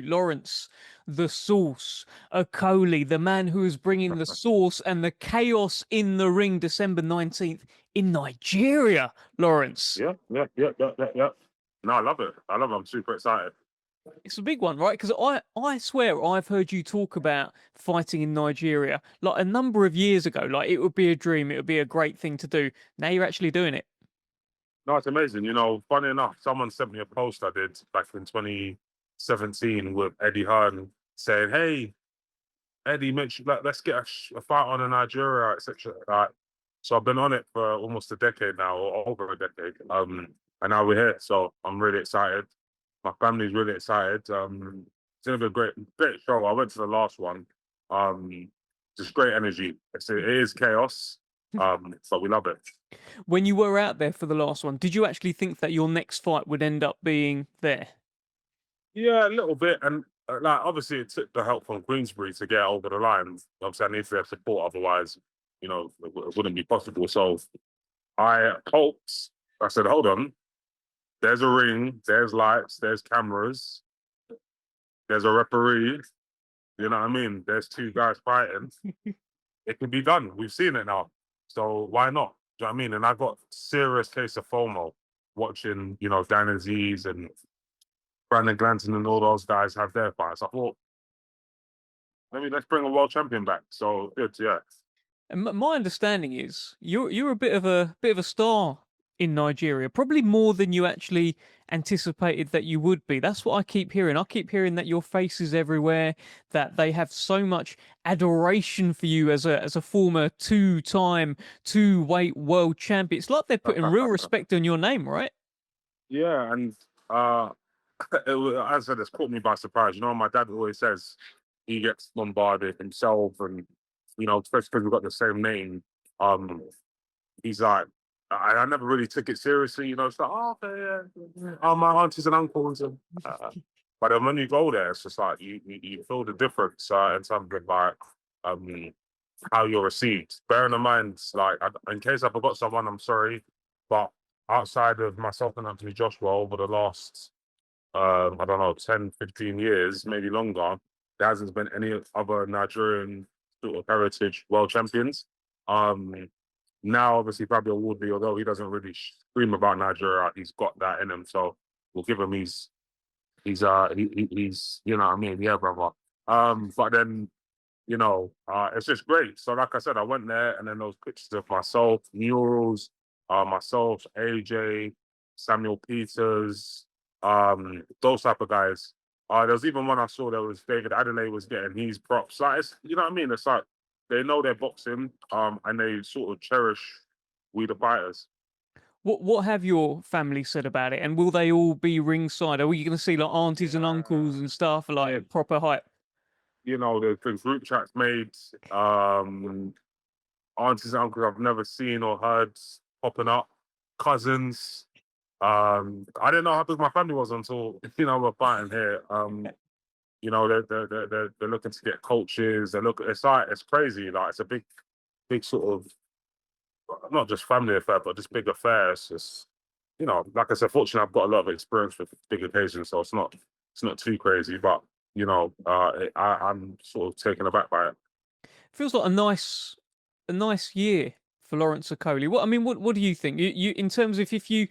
Lawrence, the Source, Okolie, the man who is bringing the sauce and the chaos in the ring December 19th in Nigeria, Lawrence. Yeah. No, I love it. I'm super excited. It's a big one, right? Because I swear I've heard you talk about fighting in Nigeria like a number of years ago. Like it would be a dream, it would be a great thing to do. Now you're actually doing it. No, it's amazing. Funny enough, someone sent me a post I did back in 2017 with Eddie Hearn saying, "Hey, Eddie, let's get a fight on in Nigeria, etc." So I've been on it for almost a decade now, or over a decade. And now we're here, so I'm really excited. My family's really excited. It's gonna be a great show. I went to the last one. Just great energy. It is chaos, but we love it. When you were out there for the last one, did you actually think that your next fight would end up being there? Yeah, a little bit, and like obviously it took the help from Queensberry to get over the line. Obviously, I need their support, otherwise, it wouldn't be possible. So I hoped. I said, hold on. There's a ring. There's lights. There's cameras. There's a referee. You know what I mean? There's two guys fighting. It can be done. We've seen it now. So why not? Do you know what I mean? And I got serious case of FOMO watching, Dan Aziz and Brandon Glanton and all those guys have their fights. I thought, let's bring a world champion back. So good, yeah. And my understanding is you're a bit of a star in Nigeria, probably more than you actually anticipated that you would be. That's what I keep hearing. I keep hearing that your face is everywhere, that they have so much adoration for you as a former two-weight world champion. It's like they're putting real respect on your name, right? Yeah, and as I said, it's caught me by surprise. My dad always says he gets bombarded himself, and especially because we've got the same name. He's like, I never really took it seriously. It's like, oh, okay, yeah. Oh, my aunties and uncles, but then when you go there, it's just like you feel the difference in terms of like how you're received. Bearing in mind, like, in case I forgot someone, I'm sorry, but outside of myself and Anthony Joshua over the last I don't know, 10, 15 years, maybe longer, there hasn't been any other Nigerian sort of heritage world champions. Now, obviously, Fabio Wardley, although he doesn't really scream about Nigeria, he's got that in him. So we'll give him he's you know what I mean? Yeah, brother. But then, it's just great. So like I said, I went there and then those pictures of myself, murals, myself, AJ, Samuel Peters, those type of guys. There was even one I saw that was David Adelaide was getting his props. Like, you know what I mean? It's like they know they're boxing, and they sort of cherish we the fighters. What have your family said about it? And will they all be ringside? Are you going to see like aunties and uncles and stuff like proper hype? The group chats made, aunties and uncles I've never seen or heard popping up, cousins. I didn't know how big my family was until we're fighting here. They're looking to get coaches. It's crazy. Like it's a big sort of not just family affair, but just big affair. It's just like I said, fortunately I've got a lot of experience with big occasions, so it's not too crazy. But I'm sort of taken aback by it. Feels like a nice year for Lawrence Okolie. What do you think? You in terms of if you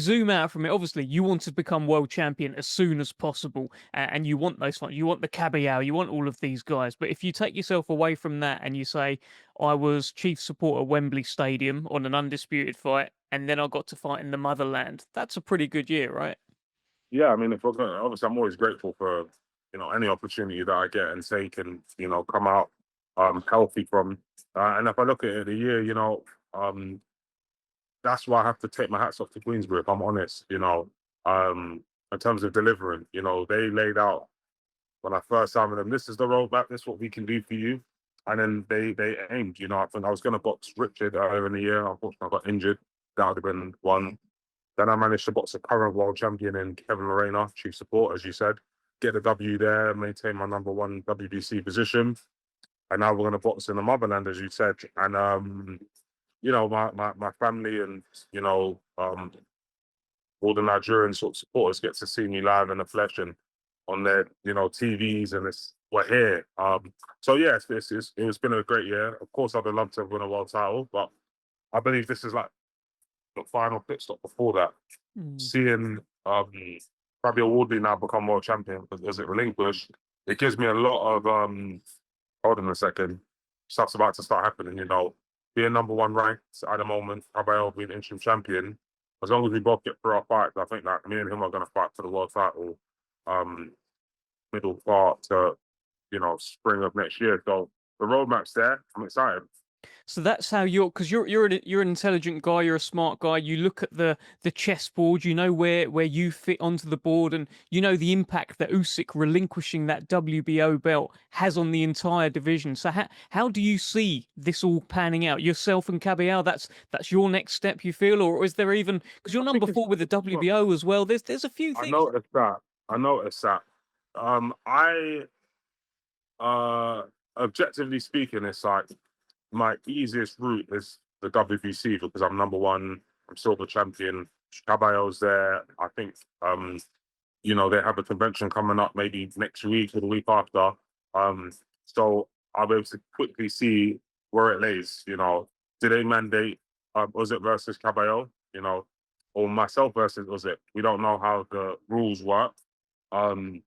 zoom out from it, obviously you want to become world champion as soon as possible, and you want those fights, you want the Kabayel, you want all of these guys. But if you take yourself away from that and you say, I was chief support at Wembley Stadium on an undisputed fight, and then I got to fight in the motherland, that's a pretty good year, right? Yeah, I mean, if we're going, obviously I'm always grateful for any opportunity that I get and take and come out healthy from. And if I look at it, the year, that's why I have to take my hats off to Queensberry, if I'm honest, in terms of delivering. They laid out when I first signed with them, this is the roadmap, this is what we can do for you. And then they aimed, I think I was going to box Richard earlier in the year. Unfortunately, I got injured. That would have been one. Then I managed to box a current world champion in Kevin Lorena, chief support, as you said, get the W there, maintain my #1 WBC position. And now we're going to box in the motherland, as you said. And, my family and, all the Nigerian sort of supporters get to see me live in the flesh. And on their TVs, and we're here. So yeah, it's been a great year. Of course, I'd love to win a world title, but I believe this is like the final pit stop before that. Seeing Fabio Wardley now become world champion as it relinquished, it gives me a lot of hold on a second, stuff's about to start happening. Being number one ranked at the moment, Kabayel being interim champion. As long as we both get through our fights, I think that me and him are going to fight for the world title. Middle part to spring of next year. So the roadmap's there. I'm excited. So that's how because you're an intelligent guy, you're a smart guy. You look at the chessboard, you know where you fit onto the board, and you know the impact that Usyk relinquishing that WBO belt has on the entire division. So how do you see this all panning out? Yourself and Kabayel, that's your next step, you feel, or is there even, because you're number 4 with the WBO as well? There's a few things. I noticed that. Objectively speaking, it's like my easiest route is the WBC because I'm number 1. I'm silver champion. Kabayel's there. I think they have a convention coming up maybe next week or the week after. So I'll be able to quickly see where it lays. Do they mandate Usyk versus Kabayel? Or myself versus Usyk? We don't know how the rules work. And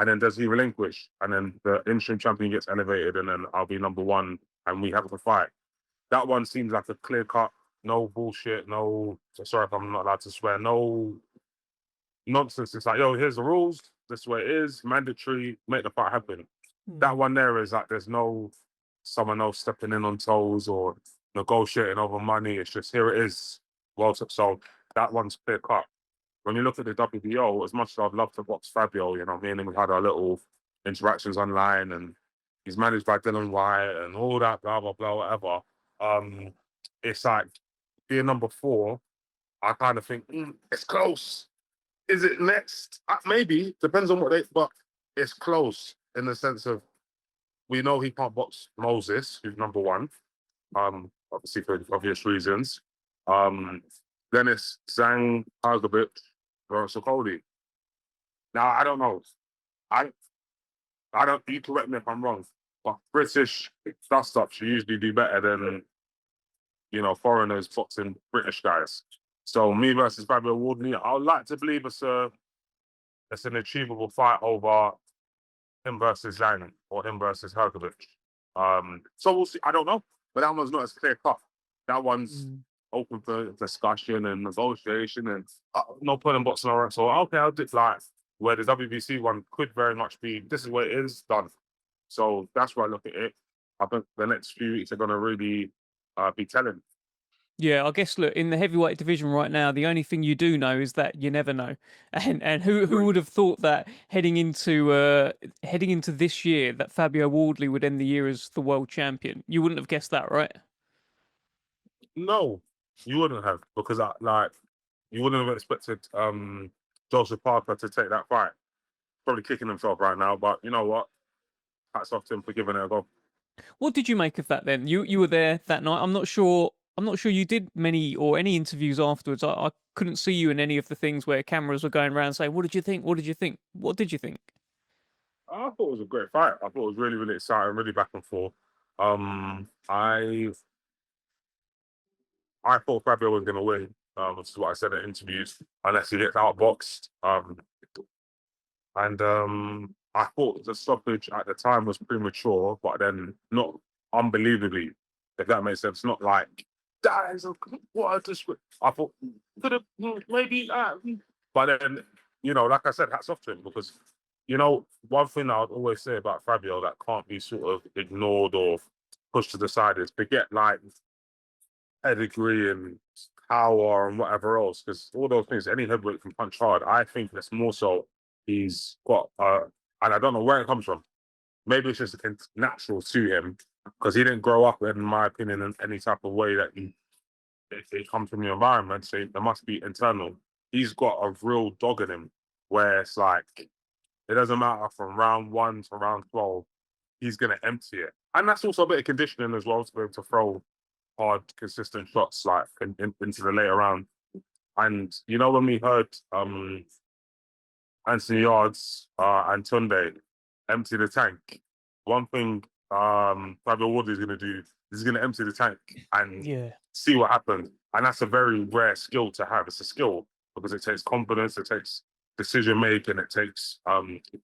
then does he relinquish? And then the interim champion gets elevated, and then I'll be number 1, and we have to fight. That one seems like a clear cut, no bullshit, no. Sorry if I'm not allowed to swear. No nonsense. It's like, yo, here's the rules. This is where it is. Mandatory. Make the fight happen. That one there is like there's no someone else stepping in on toes or negotiating over money. It's just here it is. Well, so that one's clear cut. When you look at the WBO, as much as I'd love to box Fabio, me and him had our little interactions online, and he's managed by Dylan White and all that, blah, blah, blah, whatever. It's like, being number 4, I kind of think, it's close. Is it next? Maybe, depends on what but it's close in the sense of, we know he can't box Moses, who's number 1, obviously for obvious reasons. Then it's Zhang Hagovic versus Okolie. Now, I don't know. I don't, you correct me if I'm wrong, but British dust-ups usually do better than, foreigners boxing British guys. So me versus Fabio Wardley, I would like to believe it's an achievable fight over him versus Zhang or him versus Herkovic. So we'll see. I don't know, but that one's not as clear cut. That one's open for discussion and negotiation, and no point in boxing around. So okay, I'll do like where the WBC one could very much be. This is where it is done. So that's where I look at it. I think the next few weeks are going to really be telling. Yeah, I guess, look, in the heavyweight division right now, the only thing you do know is that you never know. And who would have thought that heading into this year that Fabio Wardley would end the year as the world champion? You wouldn't have guessed that, right? No, you wouldn't have, because you wouldn't have expected Joseph Parker to take that fight. Probably kicking himself right now, but you know what? Hats off to him for giving it a go. What did you make of that then? You were there that night. I'm not sure you did many or any interviews afterwards. I couldn't see you in any of the things where cameras were going around saying, "What did you think? What did you think? What did you think?" I thought it was a great fight. I thought it was really, really exciting, really back and forth. I thought Fabio was going to win, which is what I said in interviews, unless he gets outboxed. I thought the stoppage at the time was premature, but then not unbelievably, if that makes sense. Not like, that is what a disgrace. I thought, could have, maybe, but then, like I said, hats off to him, because, one thing I would always say about Fabio that can't be sort of ignored or pushed to the side is forget, like, pedigree and power and whatever else, because all those things, any heavyweight can punch hard. I think that's more so he's got, and I don't know where it comes from. Maybe it's just natural to him, because he didn't grow up, in my opinion, in any type of way that it comes from your environment. So there must be internal. He's got a real dog in him, where it's like, it doesn't matter from round 1 to round 12, he's going to empty it. And that's also a bit of conditioning as well, to be able to throw hard, consistent shots like into the later round. And when we heard Anthony Yards, and Tunde empty the tank. One thing Fabio Wardley is going to do is going to empty the tank and Yeah. see what happens. And that's a very rare skill to have. It's a skill because it takes confidence, it takes decision making, it takes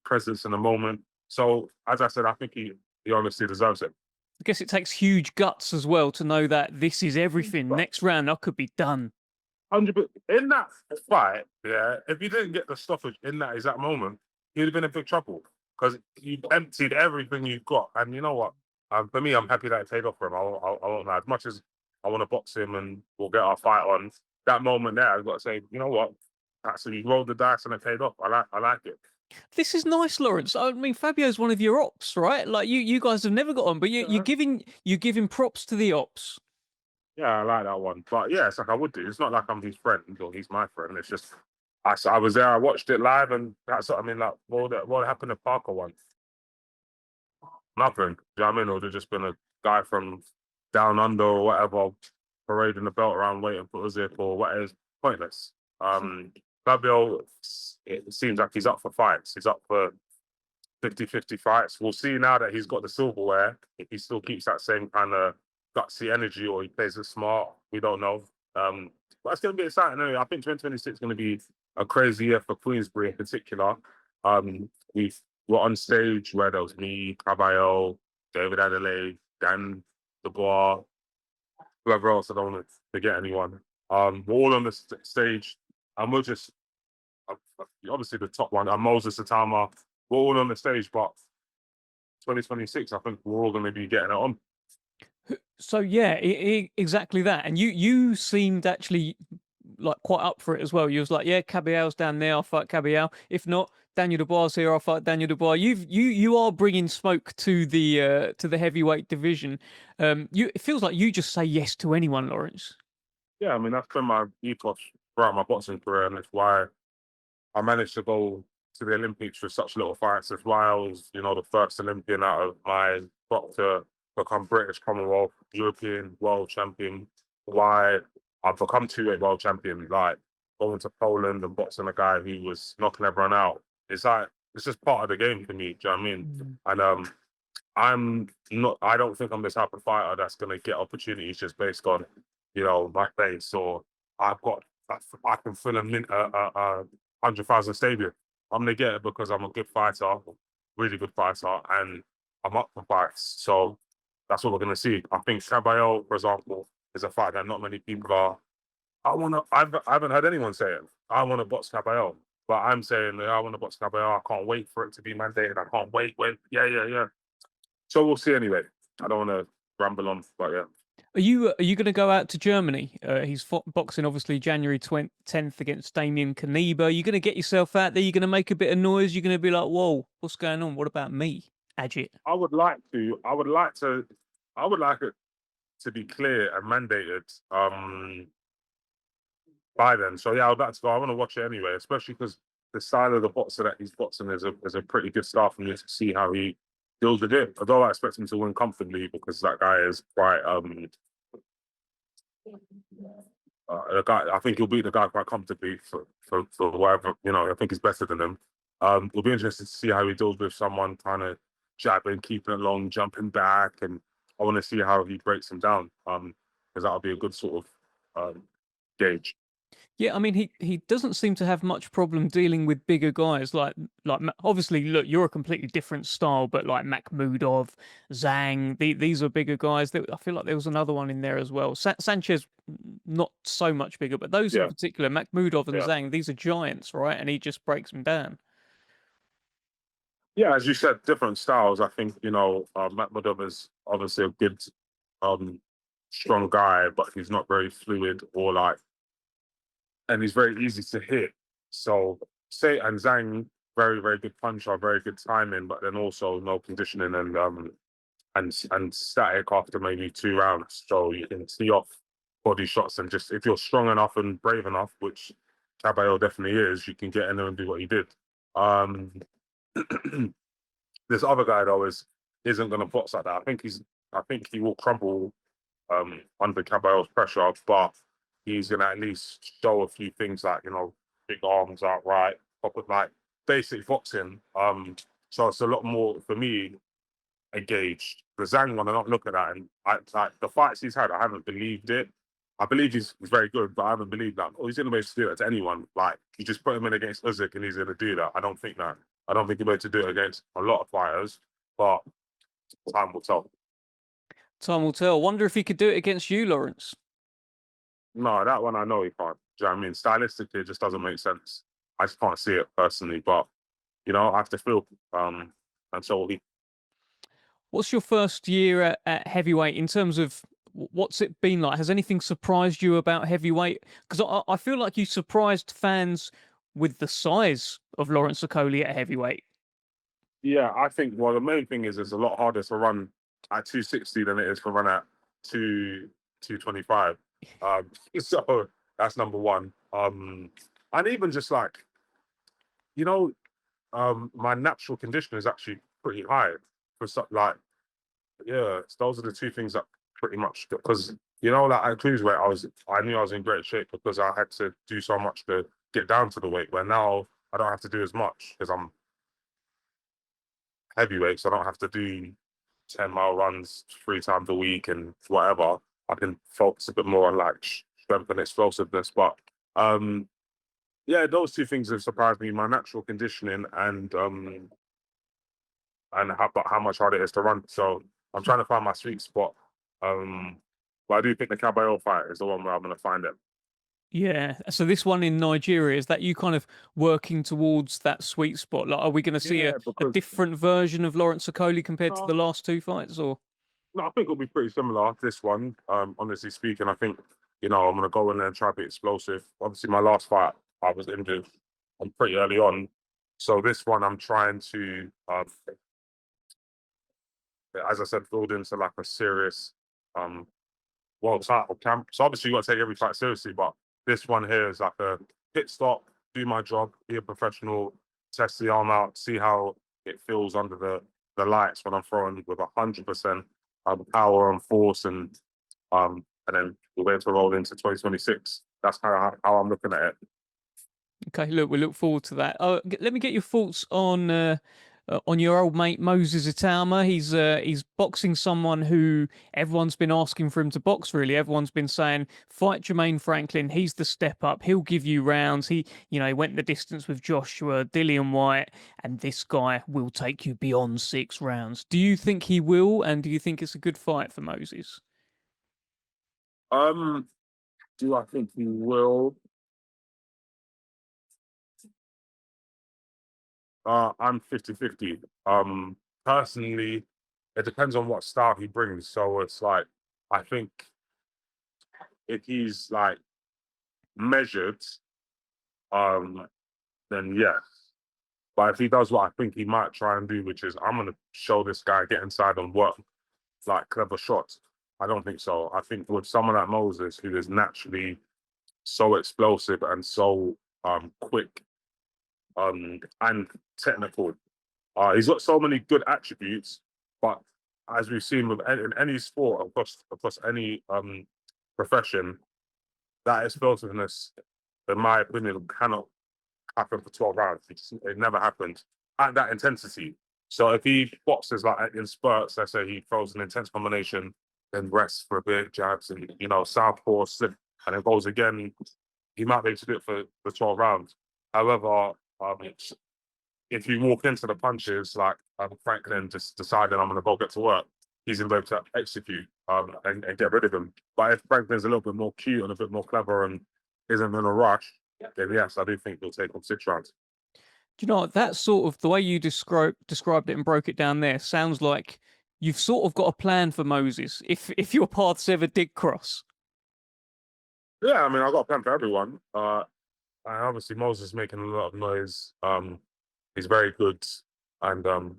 presence in the moment. So, as I said, I think he honestly deserves it. I guess it takes huge guts as well to know that this is everything. But Next round, I could be done. 100 in that fight, yeah, if you didn't get the stoppage in that exact moment, you'd have been in big trouble because you emptied everything you've got. And you know what? For me, I'm happy that it paid off for him. I won't lie. As much as I want to box him and we'll get our fight on, that moment there, I've got to say, you know what? Actually, you rolled the dice and it paid off. I like it. This is nice, Lawrence. I mean, Fabio's one of your ops, right? Like you guys have never got on, but Yeah, you're giving props to the ops. yeah, I like that one. But yeah, it's like I would do. It's not like I'm his friend or he's my friend. It's just I was there, I watched it live, and that's what I mean. Like, what happened to Parker once? Nothing. Do you know what I mean? Or would have just been a guy from down under or whatever, parading the belt around waiting for a zip or whatever. Pointless. Fabio, it seems like he's up for fights. He's up for 50-50 fights. We'll see now that he's got the silverware, if he still keeps that same kind of gutsy energy or he plays it smart. We don't know. But it's going to be exciting anyway. I think 2026 is going to be a crazy year for Queensberry in particular. We were on stage where there was me, Kabayel, David Adelaide, Dan Dubois, whoever else. I don't want to forget anyone. We're all on the stage, and we're just obviously the top one. Moses Itauma. We're all on the stage, but 2026, I think we're all going to be getting it on. So yeah, exactly that. And you seemed actually like quite up for it as well. You was like, yeah, Kabayel's down there. I'll fight Kabayel. If not, Daniel Dubois here. I'll fight Daniel Dubois. You are bringing smoke to the heavyweight division. It feels like you just say yes to anyone, Lawrence. Yeah, I mean that's been my ethos throughout my boxing career, and it's why I managed to go to the Olympics with such little fights. It's why I was, the first Olympian out of my sport to become British, Commonwealth, European, world champion. Why I've become two-weight world champion, like going to Poland and boxing a guy who was knocking everyone out. It's like it's just part of the game for me. Do you know what I mean? And I don't think I'm the type of fighter that's gonna get opportunities just based on, my face or I can fill a 100,000 stadium. I'm gonna get it because I'm a good fighter, really good fighter, and I'm up for fights. So that's what we're gonna see. I think Kabayel, for example, is a fight that not many people are. I haven't heard anyone say it. I want to box Kabayel, but I'm saying that I want to box Kabayel. I can't wait for it to be mandated. I can't wait. Yeah. So we'll see anyway. I don't want to ramble on, but yeah. Are you going to go out to Germany? He's boxing obviously January 10th against Damien Kaneba. Are you going to get yourself out there? You're going to make a bit of noise. You're going to be like, "Whoa, what's going on? What about me, Agit?" I would like to. I would like it to be clear and mandated by then. So yeah, I would like to go. I want to watch it anyway, especially because the style of the boxer that he's boxing is a pretty good start for me to see how he deals with it. Although I expect him to win comfortably because that guy is quite the guy. I think he'll beat the guy quite comfortably for whatever, I think he's better than him. It'll be interesting to see how he deals with someone kind of jabbing, keeping it long, jumping back, and I want to see how he breaks him down. Because that'll be a good sort of gauge. Yeah, I mean, he doesn't seem to have much problem dealing with bigger guys. Obviously, look, you're a completely different style, but like Makhmudov, Zhang, these are bigger guys. I feel like there was another one in there as well. Sanchez, not so much bigger, but those in particular, Makhmudov and Zhang, these are giants, right? And he just breaks them down. Yeah, as you said, different styles. I think Makhmudov is obviously a good, strong guy, but he's not very fluid or and he's very easy to hit. So and Zhang, very, very good puncher, very good timing, but then also no conditioning and static after maybe 2 rounds. So you can see off body shots and just if you're strong enough and brave enough, which Kabayel definitely is, you can get in there and do what he did. This other guy though isn't gonna box like that. I think he will crumble under Kabayel's pressure, but he's gonna at least show a few things like big arms outright, proper basic boxing. So it's a lot more for me engaged. The Zhang one, I don't look at that, and like the fights he's had, I haven't believed it. I believe he's very good, but I haven't believed that. Oh, he's gonna be able to do that to anyone. Like you just put him in against Usyk, and he's gonna do that. I don't think that. I don't think he'll be able to do it against a lot of fighters, but time will tell. Time will tell. Wonder if he could do it against you, Lawrence. No, that one I know he can't. Do you know what I mean? Stylistically, it just doesn't make sense. I just can't see it personally, but I have to feel. And so will he. What's your first year at heavyweight in terms of what's it been like? Has anything surprised you about heavyweight? Because I feel like you surprised fans with the size of Lawrence Okolie at heavyweight. Yeah, I think. Well, the main thing is it's a lot harder to run at 260 than it is to run at 225. So that's number one. And even just like you know, my natural condition is actually pretty high for like yeah. Those are the two things that pretty much because like at Queensberry I knew I was in great shape because I had to do so much to get down to the weight. Where now I don't have to do as much because I'm heavyweight, so I don't have to do 10-mile runs 3 times a week and whatever. I can focus a bit more on like strength and explosiveness. But yeah, those two things have surprised me: my natural conditioning and how much harder it is to run. So I'm trying to find my sweet spot. But I do think the Kabayel fight is the one where I'm going to find it. Yeah. So this one in Nigeria, is that you kind of working towards that sweet spot? Like, are we going to see Yeah, a because different version of Lawrence Okolie compared to the no, last two fights, or? no, I think it'll be pretty similar. This one, honestly speaking, I think I'm going to go in there and try to be explosive. Obviously, my last fight I was injured pretty early on, so this one I'm trying to, as I said, build into like a serious world title camp. So obviously you got to take every fight seriously, but this one here is like a pit stop, do my job, be a professional, test the arm out, see how it feels under the lights when I'm throwing with 100% power and force, and then we're going to roll into 2026. That's how I'm looking at it. Okay, look, we look forward to that. Let me get your thoughts on your old mate Moses Itauma. He's boxing someone who everyone's been asking for him to box. Really, everyone's been saying fight Jermaine Franklin. He's the step up. He'll give you rounds. He went the distance with Joshua, Dillian White, and this guy will take you beyond 6 rounds. Do you think he will? And do you think it's a good fight for Moses? Do I think he will? I'm 50-50. Personally, it depends on what style he brings. So it's like, I think if he's like measured, then yes. But if he does what I think he might try and do, which is I'm gonna show this guy, get inside and work like clever shots, I don't think so. I think with someone like Moses, who is naturally so explosive and so quick and technical, he's got so many good attributes, but as we've seen with in any sport across any profession, that explosiveness, in my opinion, cannot happen for 12 rounds. It never happened at that intensity. So if he boxes like in spurts, let's say he throws an intense combination, then rests for a bit, jabs, and southpaw slip, and then goes again, he might be able to do it for 12 rounds. However, if you walk into the punches like Franklin just deciding I'm going to go get to work, he's going to be able to execute and get rid of him. But if Franklin's a little bit more cute and a bit more clever and isn't in a rush, then yes, I do think he'll take on 6 rounds. Do you know what, that sort of the way you described it and broke it down there sounds like you've sort of got a plan for Moses if your paths ever did cross. Yeah, I mean, I've got a plan for everyone. And obviously Moses is making a lot of noise. He's very good, and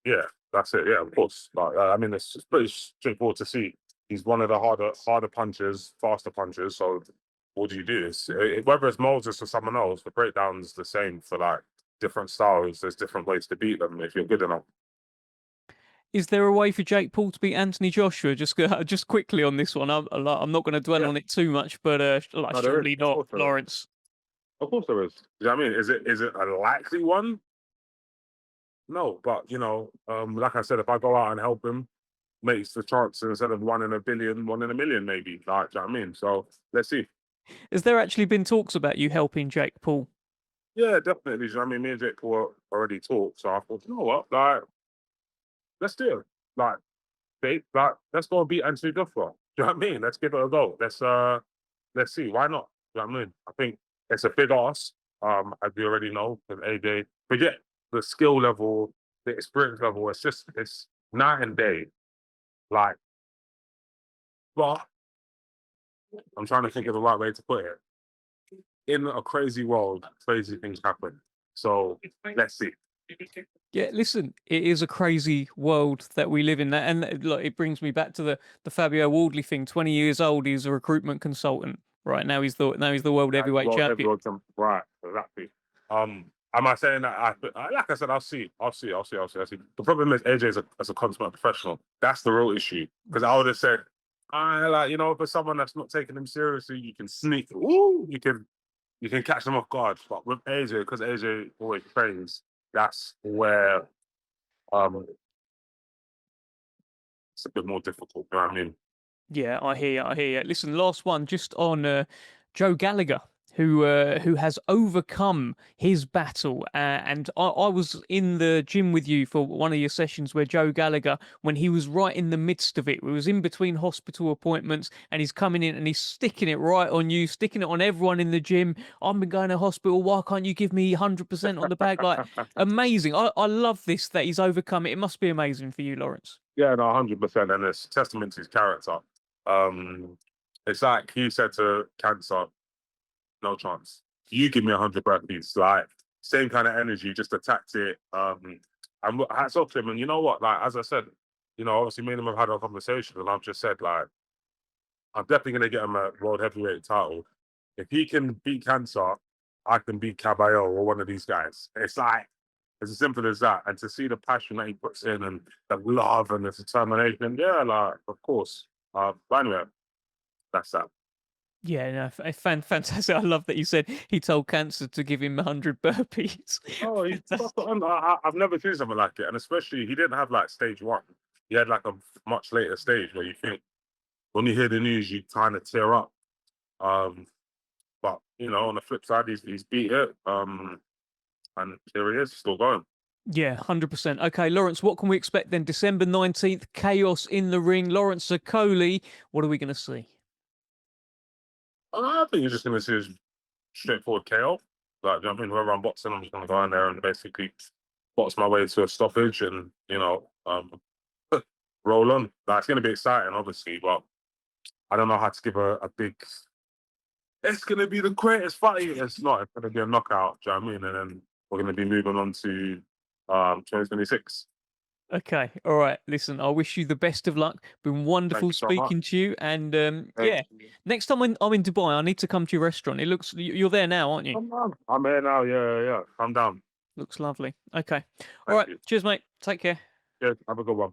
yeah, that's it. Yeah, of course. Like, I mean, it's pretty straightforward to see. He's one of the harder punchers, faster punchers. So what do you do? Whether it's Moses or someone else, the breakdown's the same for like different styles. There's different ways to beat them if you're good enough. Is there a way for Jake Paul to beat Anthony Joshua? Just quickly on this one. I'm not going to dwell Yeah, on it too much, but like no, there is. surely Of not, course there is. Lawrence. Of course there is. Do you know what I mean? Is it a likely one? No, but like I said, if I go out and help him, makes the chance instead of 1 in a billion, 1 in a million, maybe. Like, do you know what I mean? So let's see. Has there actually been talks about you helping Jake Paul? Yeah, definitely. Do you know what I mean? Me and Jake Paul already talked, so I thought, you know what, like, let's do it. Like, let's go and beat Anthony Joshua. Do you know what I mean? Let's give it a go. Let's see. Why not? Do you know what I mean? I think it's a big ask. As you already know, with AJ. Forget the skill level, the experience level. It's night and day. Like, but I'm trying to think of the right way to put it. In a crazy world, crazy things happen. So let's see. Yeah, listen, it is a crazy world that we live in. And look, it brings me back to the Fabio Wardley thing. 20 years old, he's a recruitment consultant. Right now, he's the world heavyweight champion. Right, exactly. Am I saying that? Like I said, I'll see. The problem is AJ as a consummate professional. That's the real issue. Because I would have said, for someone that's not taking him seriously, you can sneak. Ooh, you can catch them off guard. But with AJ, because AJ always trains, that's where it's a bit more difficult. You know what I mean? Yeah, I hear you. I hear you. Listen, last one, just on Joe Gallagher, who has overcome his battle. And I was in the gym with you for one of your sessions where Joe Gallagher, when he was right in the midst of it, we was in between hospital appointments, and he's coming in and he's sticking it right on you, sticking it on everyone in the gym. I've been going to hospital. Why can't you give me 100% on the bag? Like, amazing. I love this that he's overcome it. It must be amazing for you, Lawrence. Yeah, no, 100%, and it's testament to his character. It's like he said to cancer, "No chance. You give me 100 burpees." Like, same kind of energy, just attacked it. And hats off to him. And you know what? Like, as I said, obviously me and him have had a conversation, and I've just said, like, I'm definitely gonna get him a world heavyweight title. If he can beat cancer, I can beat Kabayel or one of these guys. It's like, it's as simple as that. And to see the passion that he puts in and the love and the determination, yeah, like, of course. But anyway, that's that. Yeah, no, fantastic. I love that you said he told cancer to give him 100 burpees. Oh, he's That's- spot on. I've never seen something like it. And especially, he didn't have like stage one. He had like a much later stage where you think, when you hear the news, you kind of tear up. But, on the flip side, he's beat it. And here he is, still going. yeah, 100%. Okay, Lawrence, what can we expect then? December 19th, Chaos in the Ring. Lawrence Okolie, what are we going to see? I think you're just going to see his straightforward KO. Like, you know what I mean? Whoever I'm boxing, I'm just going to go in there and basically box my way to a stoppage and, roll on. Like, it's going to be exciting, obviously, but I don't know how to give a big. It's going to be the greatest fight. It's not. It's going to be a knockout. Do you know what I mean? And then we're going to be moving on to 2026. Okay, all right. Listen, I wish you the best of luck. Been wonderful Thank you so much. speaking to you. And yeah, Thank you. next time I'm in Dubai, I need to come to your restaurant. It looks you're there now, aren't you? I'm here now. Yeah. Calm down. Looks lovely. Okay. All Thank right. you. Cheers, mate. Take care. Yeah, have a good one.